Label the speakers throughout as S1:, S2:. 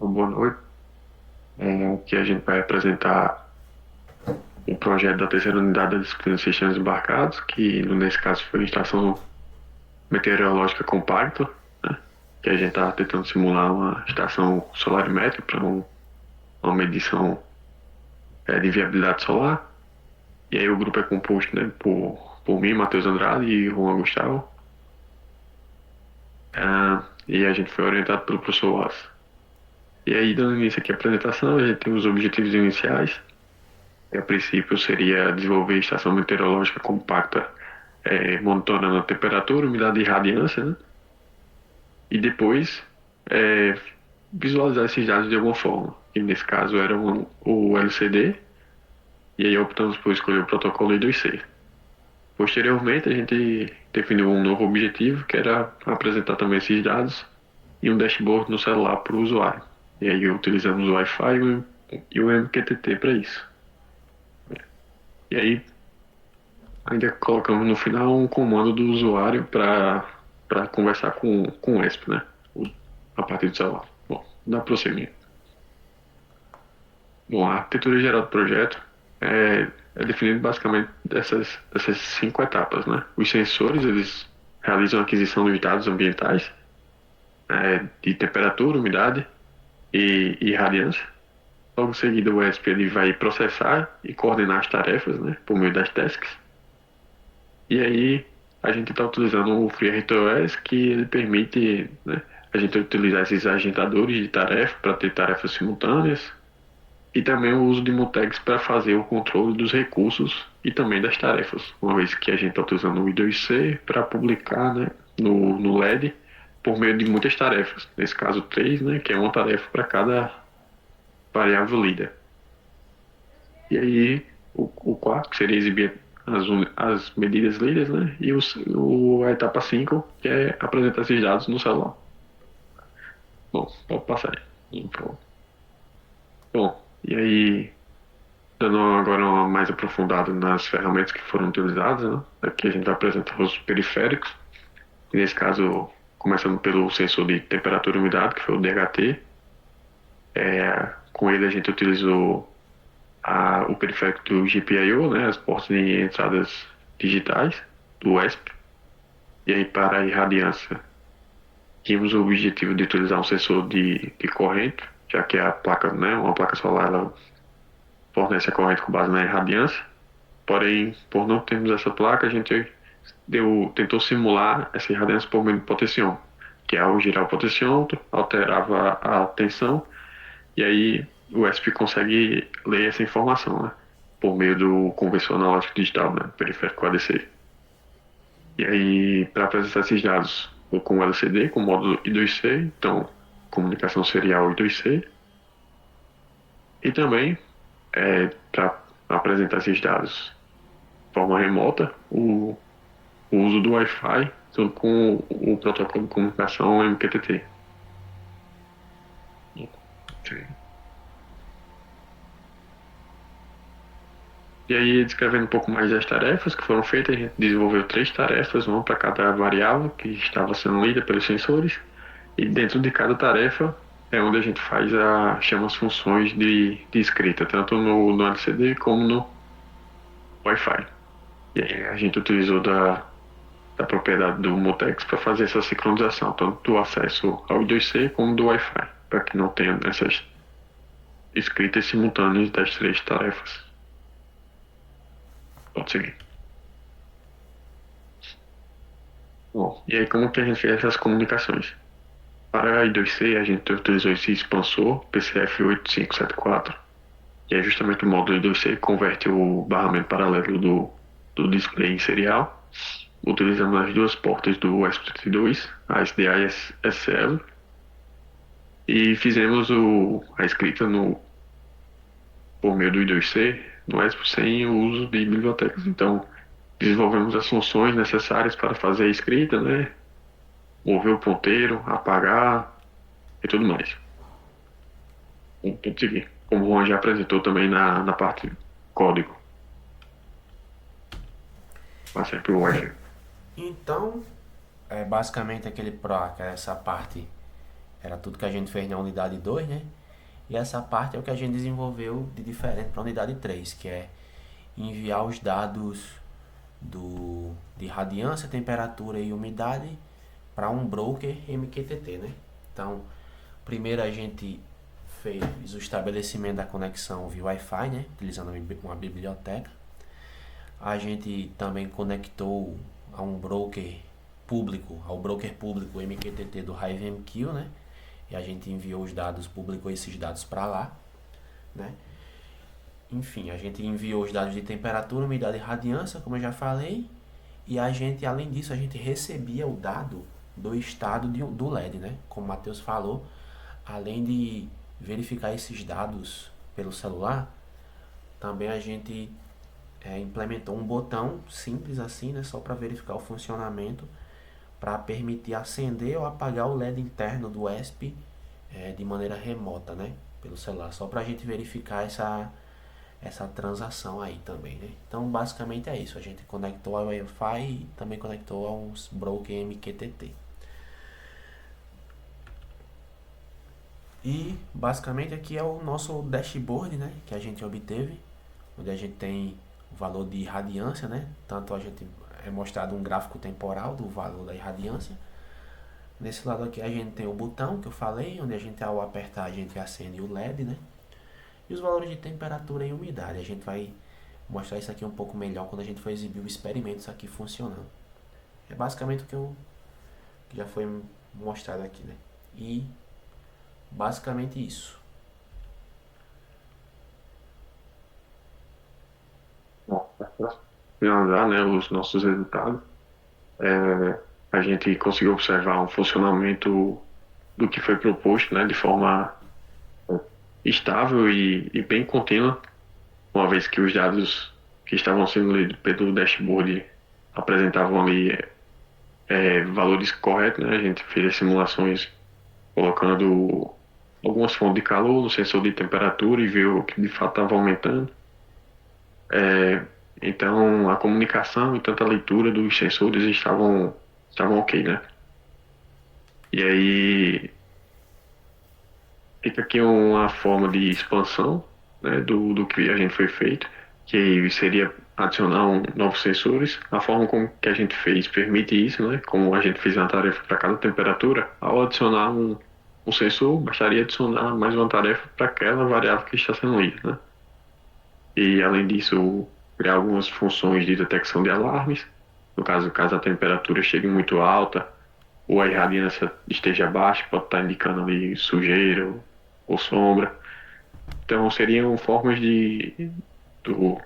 S1: Boa noite. Aqui a gente vai apresentar o projeto da terceira unidade da disciplina de Sistemas Embarcados, que nesse caso foi a estação meteorológica compacta, né? Que a gente está tentando simular uma estação solarimétrica para uma medição de viabilidade solar. E aí o grupo é composto, né, por mim, Matheus Andrade e Juan Gustavo. E a gente foi orientado pelo professor Wallace. E aí, dando início aqui à apresentação, a gente tem os objetivos iniciais. A princípio seria desenvolver estação meteorológica compacta, monitorando a temperatura, umidade e radiância, né? E depois é, visualizar esses dados de alguma forma. E nesse caso era o LCD, e aí optamos por escolher o protocolo I2C. Posteriormente, a gente definiu um novo objetivo, que era apresentar também esses dados e um dashboard no celular para o usuário. E aí utilizamos o Wi-Fi e o MQTT para isso. E aí ainda colocamos no final um comando do usuário para conversar com o ESP, né? A partir do celular. Bom, dá prosseguimento. Bom, a arquitetura geral do projeto é definida basicamente dessas cinco etapas, né? Os sensores, eles realizam a aquisição dos dados ambientais, de temperatura, umidade e radiância. Logo em seguida, o ESP ele vai processar e coordenar as tarefas, né? Por meio das tasks. E aí a gente está utilizando o FreeRTOS, que ele permite, né, a gente utilizar esses agendadores de tarefa para ter tarefas simultâneas e também o uso de mutex para fazer o controle dos recursos e também das tarefas, uma vez que a gente está utilizando o I2C para publicar, né, no LED por meio de muitas tarefas, nesse caso três, né, que é uma tarefa para cada variável líder. E aí, o quarto, que seria exibir as medidas líderes, né? E a etapa 5 que é apresentar esses dados no celular. Bom, pode passar aí. Então, bom, e aí, dando agora uma mais aprofundada nas ferramentas que foram utilizadas, né? Aqui a gente vai apresentar os periféricos. E nesse caso, começando pelo sensor de temperatura e umidade, que foi o DHT. Com ele a gente utilizou o periférico do GPIO, né, as portas de entradas digitais do ESP. E aí, para a irradiância, tínhamos o objetivo de utilizar um sensor de corrente, já que a placa, né, uma placa solar, ela fornece a corrente com base na irradiância. Porém, por não termos essa placa, a gente tentou simular essa irradiância por meio do potenciômetro, que ao girar o potenciômetro, alterava a tensão, e aí o ESP consegue ler essa informação, né? Por meio do conversor analógico digital, né? Periférico ADC. E aí, para apresentar esses dados com o LCD, com o módulo I2C, então comunicação serial I2C, e também para apresentar esses dados de forma remota, o uso do Wi-Fi junto com o protocolo de comunicação MQTT. Sim. E aí, descrevendo um pouco mais das tarefas que foram feitas, a gente desenvolveu três tarefas, uma para cada variável que estava sendo lida pelos sensores, e dentro de cada tarefa é onde a gente chama as funções de escrita, tanto no LCD como no Wi-Fi. E aí a gente utilizou da propriedade do Mutex para fazer essa sincronização, tanto do acesso ao I2C como do Wi-Fi, para que não tenha essas escritas simultâneas das três tarefas. Pode seguir. Bom, e aí como que a gente fez essas comunicações? Para a I2C, a gente utilizou esse expansor PCF8574, que é justamente o módulo I2C que converte o barramento paralelo do display em serial, utilizando as duas portas do ESP32, a SDA e a SCL, e fizemos a escrita por meio do I2C no ESP sem o uso de bibliotecas. Então, desenvolvemos as funções necessárias para fazer a escrita, né? Mover o ponteiro, apagar e tudo mais. Pode seguir. Como o Juan já apresentou também na parte código. Passa para o Wi-Fi.
S2: Então, é basicamente aquele PRO, que é essa parte Era tudo que a gente fez na unidade 2, né? E essa parte é o que a gente desenvolveu de diferente para a unidade 3, que é enviar os dados de radiância, temperatura e umidade para um broker MQTT, né? Então, primeiro a gente fez o estabelecimento da conexão via Wi-Fi, né? Utilizando uma biblioteca. A gente também conectou a um broker público, ao broker público MQTT do HiveMQ, né? E a gente enviou os dados, publicou esses dados para lá, né? Enfim, a gente enviou os dados de temperatura, umidade e radiância, como eu já falei, e a gente, além disso, a gente recebia o dado do estado do LED, né? Como o Matheus falou, além de verificar esses dados pelo celular, também a gente implementou um botão simples assim, né? Só para verificar o funcionamento, para permitir acender ou apagar o LED interno do ESP de maneira remota, né? Pelo celular, só para a gente verificar essa transação aí também, né? Então, basicamente é isso. A gente conectou ao Wi-Fi e também conectou aos broker MQTT. E basicamente aqui é o nosso dashboard, né, que a gente obteve, onde a gente tem o valor de irradiância, né? Tanto a gente é mostrado um gráfico temporal do valor da irradiância. Nesse lado aqui a gente tem o botão que eu falei, onde a gente ao apertar a gente acende o LED, né? E os valores de temperatura e umidade. A gente vai mostrar isso aqui um pouco melhor quando a gente for exibir o experimento isso aqui funcionando. É basicamente o que já foi mostrado aqui, né? E basicamente isso.
S1: Para finalizar, né, os nossos resultados, a gente conseguiu observar um funcionamento do que foi proposto, né, de forma estável e bem contínua, uma vez que os dados que estavam sendo lidos pelo dashboard apresentavam ali valores corretos, né? A gente fez as simulações colocando algumas fontes de calor no sensor de temperatura e viu que de fato estava aumentando. É, então, a comunicação e tanto a leitura dos sensores estavam ok, né? E aí fica aqui uma forma de expansão, né, do que a gente foi feito, que seria adicionar novos sensores. A forma como que a gente fez permite isso, né? Como a gente fez uma tarefa para cada temperatura, ao adicionar um sensor, bastaria adicionar mais uma tarefa para aquela variável que está sendo lida, né? E além disso, criar algumas funções de detecção de alarmes. No caso a temperatura chegue muito alta ou a irradiância esteja baixa, pode estar indicando ali sujeira ou sombra. Então, seriam formas do,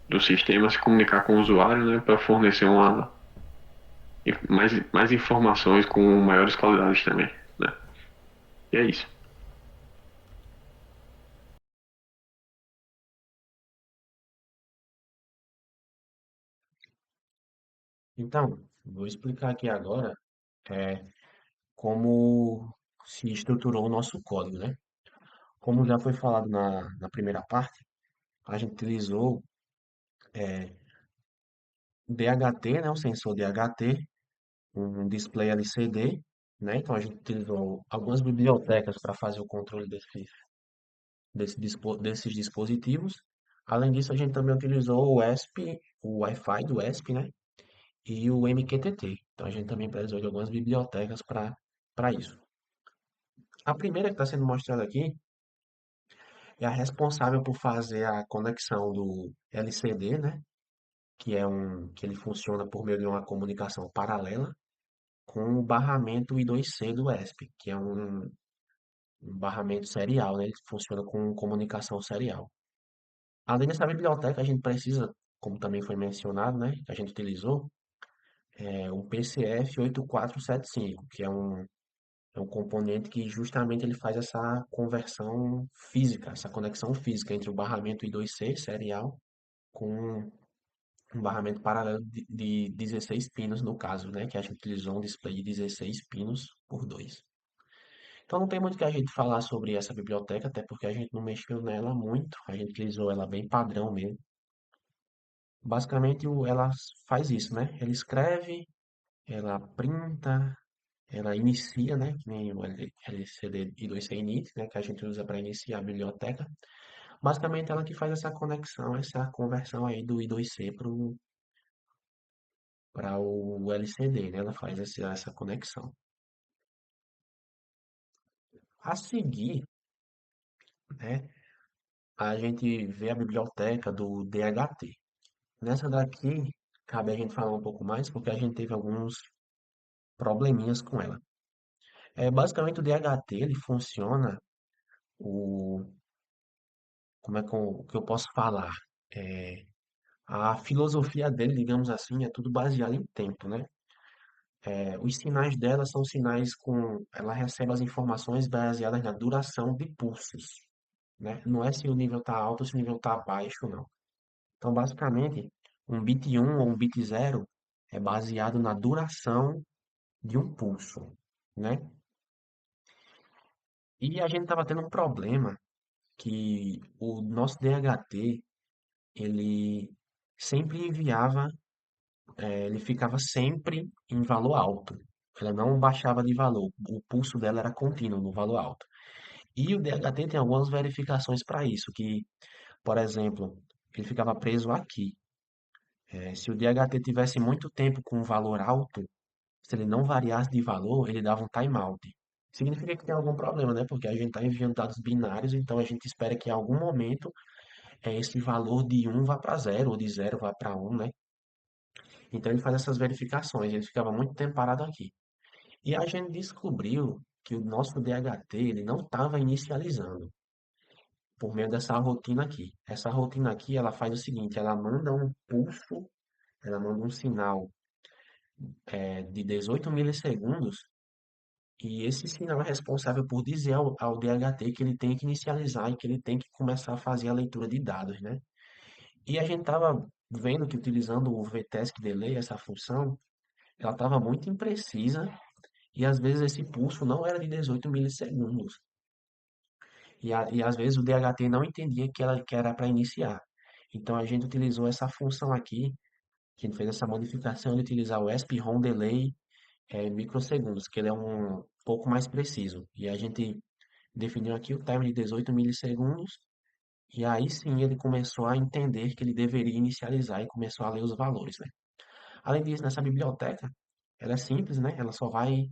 S1: do sistema se comunicar com o usuário, né, para fornecer mais informações com maiores qualidades também, né? E é isso.
S2: Então, vou explicar aqui agora é, como se estruturou o nosso código, né? Como já foi falado na primeira parte, a gente utilizou DHT, né, o sensor DHT, um display LCD, né? Então a gente utilizou algumas bibliotecas para fazer o controle desses dispositivos. Além disso, a gente também utilizou o ESP, o Wi-Fi do ESP, né? E o MQTT. Então a gente também precisou de algumas bibliotecas para isso. A primeira que está sendo mostrada aqui é a responsável por fazer a conexão do LCD, né? Que ele funciona por meio de uma comunicação paralela com o barramento I2C do ESP, que é um barramento serial, né? Ele funciona com comunicação serial. Além dessa biblioteca, a gente precisa, como também foi mencionado, né? Que a gente utilizou, um PCF 8475, que é um componente que justamente ele faz essa conversão física, essa conexão física entre o barramento I2C serial com um barramento paralelo de 16 pinos no caso, né? Que a gente utilizou um display de 16 pinos por 2. Então não tem muito que a gente falar sobre essa biblioteca, até porque a gente não mexeu nela muito, a gente utilizou ela bem padrão mesmo. Basicamente ela faz isso, né? Ela escreve, ela printa, ela inicia, né, que nem o LCD I2C init, né, que a gente usa para iniciar a biblioteca. Basicamente, ela que faz essa conexão, essa conversão aí do I2C para o LCD, né, ela faz essa conexão. A seguir, né, a gente vê a biblioteca do DHT. Nessa daqui, cabe a gente falar um pouco mais, porque a gente teve alguns probleminhas com ela. Basicamente, o DHT, ele funciona, o, como é que eu posso falar? É, a filosofia dele, digamos assim, é tudo baseado em tempo, né? Os sinais dela são sinais com, ela recebe as informações baseadas na duração de pulsos, né? Não é se o nível está alto ou se o nível está baixo, não. Então, basicamente, um bit 1 ou um bit 0 é baseado na duração de um pulso, né? E a gente estava tendo um problema que o nosso DHT, ele sempre enviava, ele ficava sempre em valor alto. Ela não baixava de valor, o pulso dela era contínuo no valor alto. E o DHT tem algumas verificações para isso, que, por exemplo, ele ficava preso aqui. Se o DHT tivesse muito tempo com um valor alto, se ele não variasse de valor, ele dava um timeout. Significa que tem algum problema, né? Porque a gente está enviando dados binários, então a gente espera que em algum momento esse valor de um vá para zero ou de zero vá para um, né? Então ele faz essas verificações, ele ficava muito tempo parado aqui. E a gente descobriu que o nosso DHT ele não estava inicializando por meio dessa rotina aqui. Essa rotina aqui, ela faz o seguinte, ela manda um pulso, ela manda um sinal de 18 milissegundos. E esse sinal é responsável por dizer ao DHT que ele tem que inicializar e que ele tem que começar a fazer a leitura de dados, né? E a gente estava vendo que utilizando o VTask Delay, essa função, ela estava muito imprecisa e às vezes esse pulso não era de 18 milissegundos. E às vezes o DHT não entendia que era para iniciar. Então a gente utilizou essa função aqui, que a gente fez essa modificação de utilizar o ESP-ROM Delay microsegundos, que ele é um pouco mais preciso. E a gente definiu aqui o timer de 18 milissegundos, e aí sim ele começou a entender que ele deveria inicializar e começou a ler os valores, né? Além disso, nessa biblioteca, ela é simples, né? Ela só vai,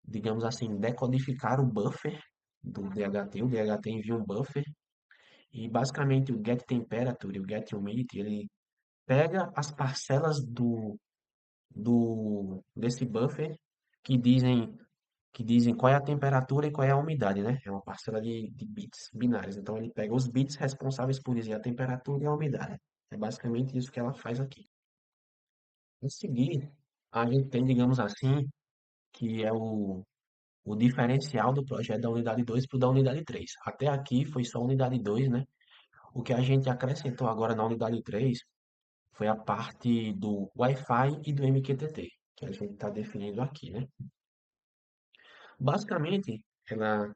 S2: digamos assim, decodificar o buffer do DHT. O DHT envia um buffer e basicamente o getTemperature e o getHumidity, ele pega as parcelas desse buffer que dizem qual é a temperatura e qual é a umidade, né? É uma parcela de bits binários. Então ele pega os bits responsáveis por dizer a temperatura e a umidade. É basicamente isso que ela faz aqui. Em seguida, a gente tem, digamos assim, que é o diferencial do projeto da unidade 2 para o da unidade 3. Até aqui foi só a unidade 2, né? O que a gente acrescentou agora na unidade 3 foi a parte do Wi-Fi e do MQTT, que a gente está definindo aqui, né? Basicamente, ela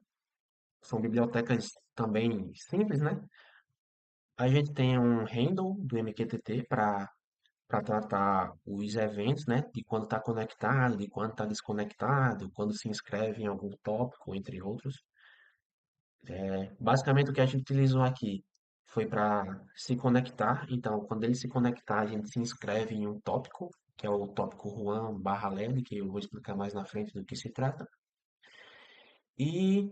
S2: são bibliotecas também simples, né? A gente tem um handle do MQTT para tratar os eventos, né? De quando está conectado, de quando está desconectado, quando se inscreve em algum tópico, entre outros. Basicamente, o que a gente utilizou aqui foi para se conectar. Então, quando ele se conectar, a gente se inscreve em um tópico, que é o tópico Juan/LED, que eu vou explicar mais na frente do que se trata. E,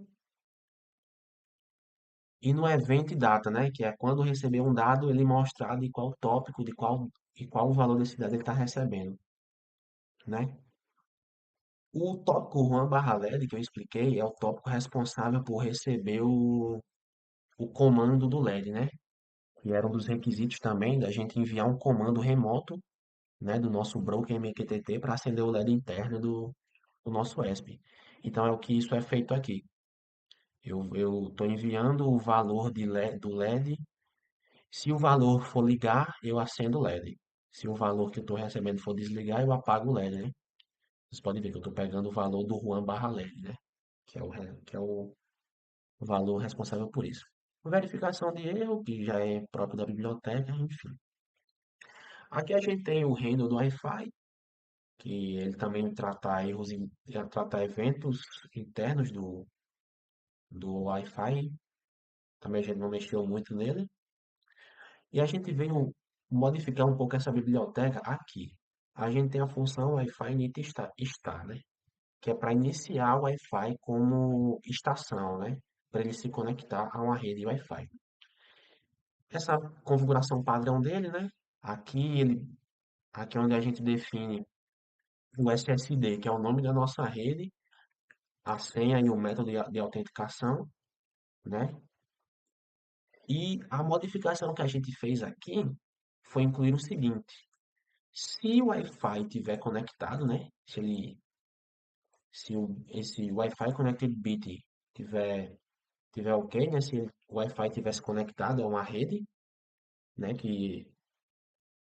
S2: e no event data, né? Que é quando receber um dado, ele mostrar de qual tópico, e qual o valor desse dado ele está recebendo, né? O tópico Juan/LED que eu expliquei é o tópico responsável por receber o comando do LED, né? Que era um dos requisitos também da gente enviar um comando remoto, né, do nosso broker MQTT para acender o LED interno do nosso ESP. Então é o que isso é feito aqui. Eu estou enviando o valor do LED. Se o valor for ligar, eu acendo o LED. Se o valor que eu estou recebendo for desligar, eu apago o LED, né? Vocês podem ver que eu estou pegando o valor do Juan/LED, né? Que é o valor responsável por isso. Verificação de erro, que já é próprio da biblioteca, enfim. Aqui a gente tem o handle do Wi-Fi, que ele também trata trata eventos internos do Wi-Fi. Também a gente não mexeu muito nele. E a gente veio modificar um pouco essa biblioteca aqui. A gente tem a função Wi-Fi Star, né? Que é para iniciar o Wi-Fi como estação, né? Para ele se conectar a uma rede Wi-Fi. Essa configuração padrão dele, né? Aqui ele, aqui é onde a gente define o SSD, que é o nome da nossa rede, a senha e o método de autenticação, né? E a modificação que a gente fez aqui foi incluir o seguinte: se o Wi-Fi estiver conectado, né? Esse Wi-Fi Connected Bit tiver, tiver ok, né? Se o Wi-Fi tivesse conectado a uma rede, né? Que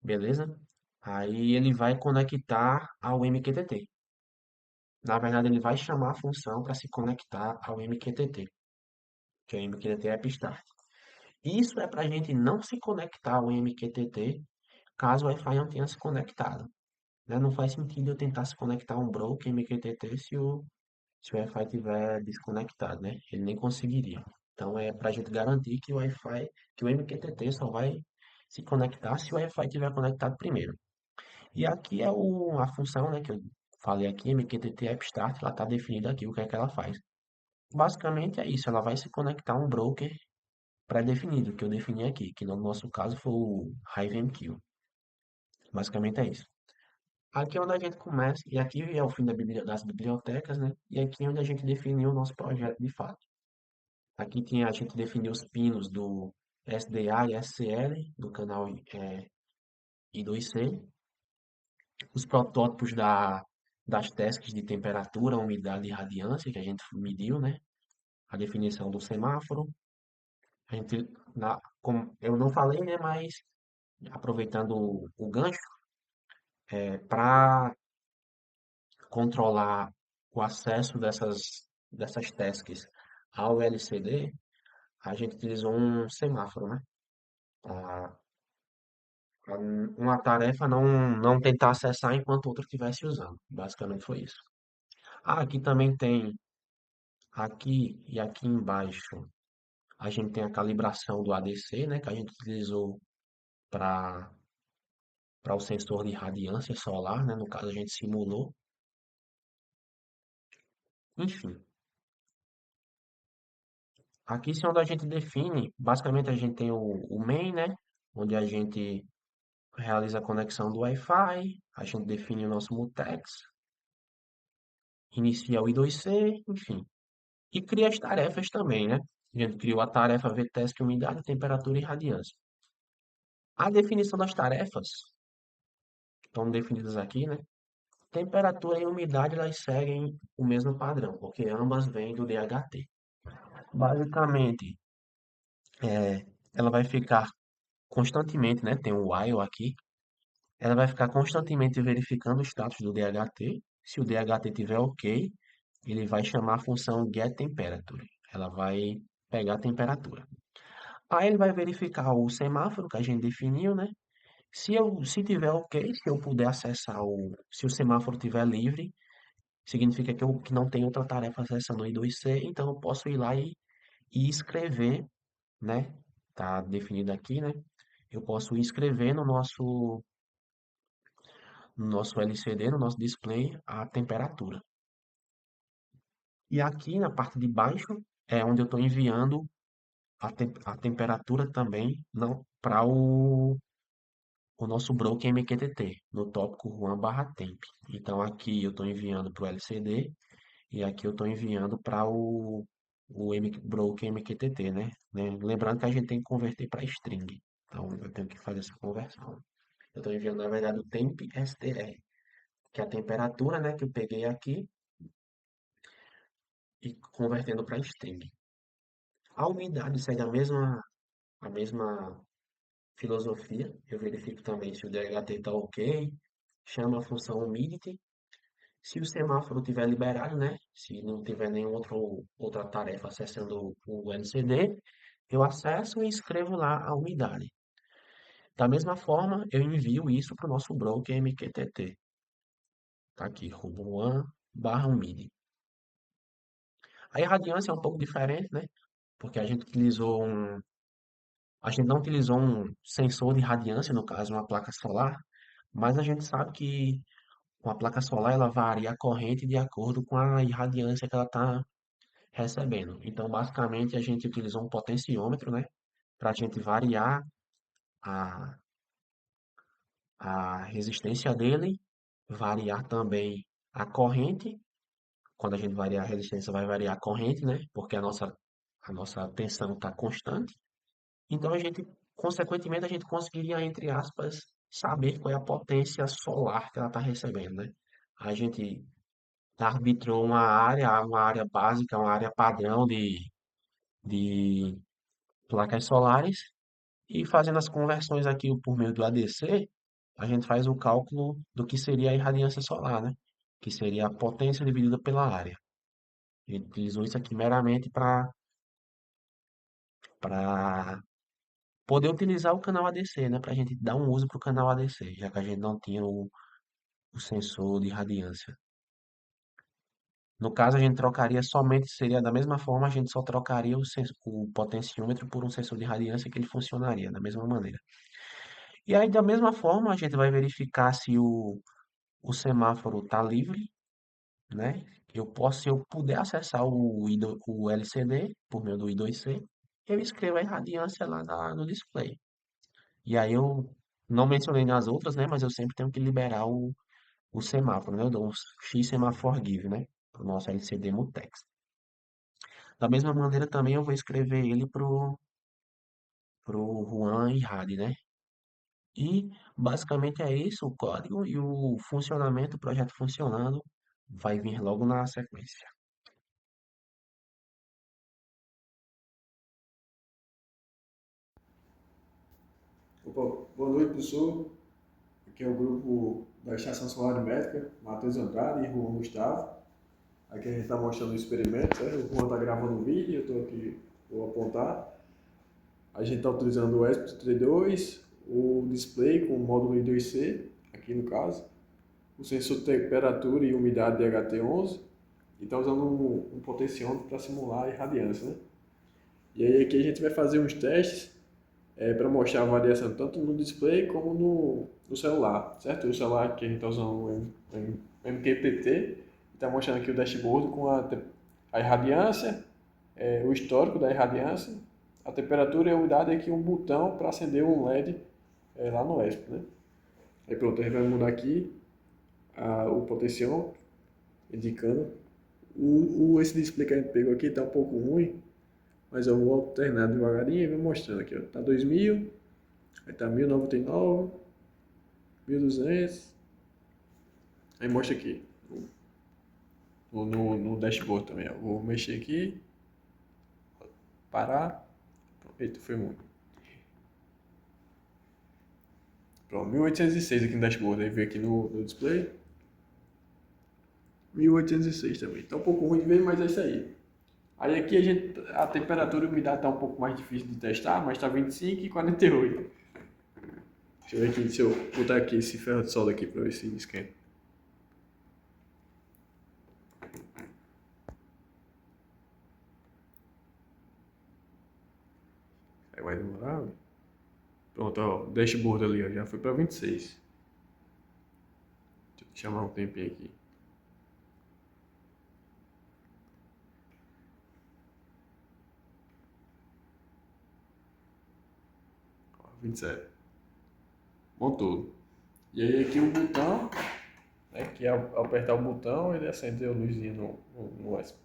S2: beleza? Aí ele vai conectar ao MQTT. Na verdade, ele vai chamar a função para se conectar ao MQTT, que é o MQTT App Start. Isso é para a gente não se conectar ao MQTT caso o Wi-Fi não tenha se conectado, né? Não faz sentido eu tentar se conectar a um broker MQTT se o Wi-Fi estiver desconectado, né? Ele nem conseguiria. Então é para a gente garantir que o Wi-Fi, que o MQTT só vai se conectar se o Wi-Fi estiver conectado primeiro. E aqui é a função, né, que eu falei aqui, MQTT App Start, ela está definida aqui o que é que ela faz. Basicamente é isso, ela vai se conectar a um broker pré-definido, que eu defini aqui, que no nosso caso foi o HiveMQ. Basicamente é isso. Aqui é onde a gente começa, e aqui é o fim das bibliotecas, né? E aqui é onde a gente definiu o nosso projeto de fato. Aqui tinha, a gente definiu os pinos do SDA e SCL, do canal I2C, os protótipos das tasks de temperatura, umidade e radiância que a gente mediu, né? A definição do semáforo. A gente, como eu não falei, né? Mas aproveitando o gancho, para controlar o acesso dessas tasks ao LCD, a gente utilizou um semáforo, né? Para uma tarefa não tentar acessar enquanto outra estivesse usando. Basicamente foi isso. Ah, aqui também tem, aqui e aqui embaixo, a gente tem a calibração do ADC, né? Que a gente utilizou para o sensor de radiância solar, né? No caso, a gente simulou. Enfim, aqui é onde a gente define, basicamente a gente tem o main, né? Onde a gente realiza a conexão do Wi-Fi, a gente define o nosso mutex, inicia o I2C, enfim. E cria as tarefas também, né? A gente criou a tarefa VTESC umidade, temperatura e radiância. A definição das tarefas estão definidas aqui, né? Temperatura e umidade elas seguem o mesmo padrão, porque ambas vêm do DHT. Basicamente, ela vai ficar constantemente, né? Tem o while aqui. Ela vai ficar constantemente verificando o status do DHT. Se o DHT estiver ok, ele vai chamar a função getTemperature. Ela vai pegar a temperatura. Aí ele vai verificar o semáforo que a gente definiu, né? Se tiver ok, se eu puder acessar se o semáforo estiver livre, significa que não tem outra tarefa acessando o I2C, então eu posso ir lá e escrever, né? Tá definido aqui, né? Eu posso escrever no nosso LCD, no nosso display, a temperatura. E aqui na parte de baixo é onde eu estou enviando a temperatura também não para o nosso broker MQTT, no tópico Juan/temp. Então aqui eu estou enviando para o LCD e aqui eu estou enviando para broker MQTT, né? Lembrando que a gente tem que converter para string. Então eu tenho que fazer essa conversão. Eu estou enviando, na verdade, o temp str, que é a temperatura, né, que eu peguei aqui e convertendo para string. A umidade segue a mesma filosofia. Eu verifico também se o DHT está ok, chama a função humidity. Se o semáforo estiver liberado, né? Se não tiver nenhuma outra tarefa acessando o LCD, eu acesso e escrevo lá a umidade. Da mesma forma, eu envio isso para o nosso broker MQTT. Tá aqui, Roboan barra umid. Aí a radiância é um pouco diferente, né? Porque a gente não utilizou um sensor de radiância, no caso, uma placa solar, mas a gente sabe que uma placa solar ela varia a corrente de acordo com a irradiância que ela está recebendo. Então, basicamente, a gente utilizou um potenciômetro, né, para a gente variar a, a resistência dele, variar também a corrente. Quando a gente variar a resistência, vai variar a corrente, né, porque a nossa tensão está constante. Então, consequentemente, a gente conseguiria, entre aspas, saber qual é a potência solar que ela está recebendo, né? A gente arbitrou uma área básica, uma área padrão de placas solares e fazendo as conversões aqui por meio do ADC, a gente faz o cálculo do que seria a irradiância solar, né? Que seria a potência dividida pela área. A gente utilizou isso aqui meramente para poder utilizar o canal ADC, né? Para a gente dar um uso para o canal ADC, já que a gente não tinha o sensor de radiância. No caso, a gente trocaria somente, seria da mesma forma, a gente só trocaria o potenciômetro por um sensor de radiância que ele funcionaria da mesma maneira. E aí, da mesma forma, a gente vai verificar se o semáforo está livre, né? Se eu puder acessar o LCD por meio do I2C, eu escrevo a radiância lá no display. E aí eu não mencionei nas outras, né? Mas eu sempre tenho que liberar o semáforo, né? Eu dou um X semafor give, né? Para o nosso LCD Mutex. Da mesma maneira também eu vou escrever ele pro Juan e Hadi, né? E basicamente é isso, o código e o funcionamento, o projeto funcionando, vai vir logo na sequência.
S3: Opa, boa noite, professor. Aqui é o grupo da Estação Solar Médica, Matheus Andrade e Juan Gustavo. Aqui a gente está mostrando o experimento, certo? O Juan está gravando um vídeo, eu estou aqui, vou apontar. A gente está utilizando o ESP32, o display com o módulo I2C, aqui no caso, o sensor de temperatura e umidade DHT11, e está usando um potenciômetro para simular a irradiância, né? E aí aqui a gente vai fazer uns testes para mostrar a variação tanto no display como no celular, certo? O celular que a gente está usando um MQTT, está mostrando aqui o dashboard com a irradiância, o histórico da irradiância, a temperatura e a umidade, e aqui um botão para acender um LED lá no ESP, né? Aí pronto, a gente vai mudar aqui o potencial, indicando. Esse display que a gente pegou aqui está um pouco ruim, mas eu vou alternar devagarinho e vou mostrando aqui, ó. Tá 2000, aí tá 1099, 1200. Aí mostra aqui no dashboard também, ó. Vou mexer aqui, parar. Eita, foi muito. Pronto, 1806 aqui no dashboard, aí vem aqui no display. 1806 também. Tá um pouco ruim de ver, mas é isso aí. Aí aqui a temperatura e a umidade tá um pouco mais difícil de testar, mas tá 25 e 48. Deixa eu ver aqui, se eu botar aqui esse ferro de solda aqui para ver se esquenta. Aí vai demorar. Pronto, ó, o dashboard ali, ó, já foi para 26. Deixa eu chamar um tempinho aqui. Ó, 27. Montou. E aí aqui o botão, né, que ao apertar o botão ele acende a luzinha no ESP.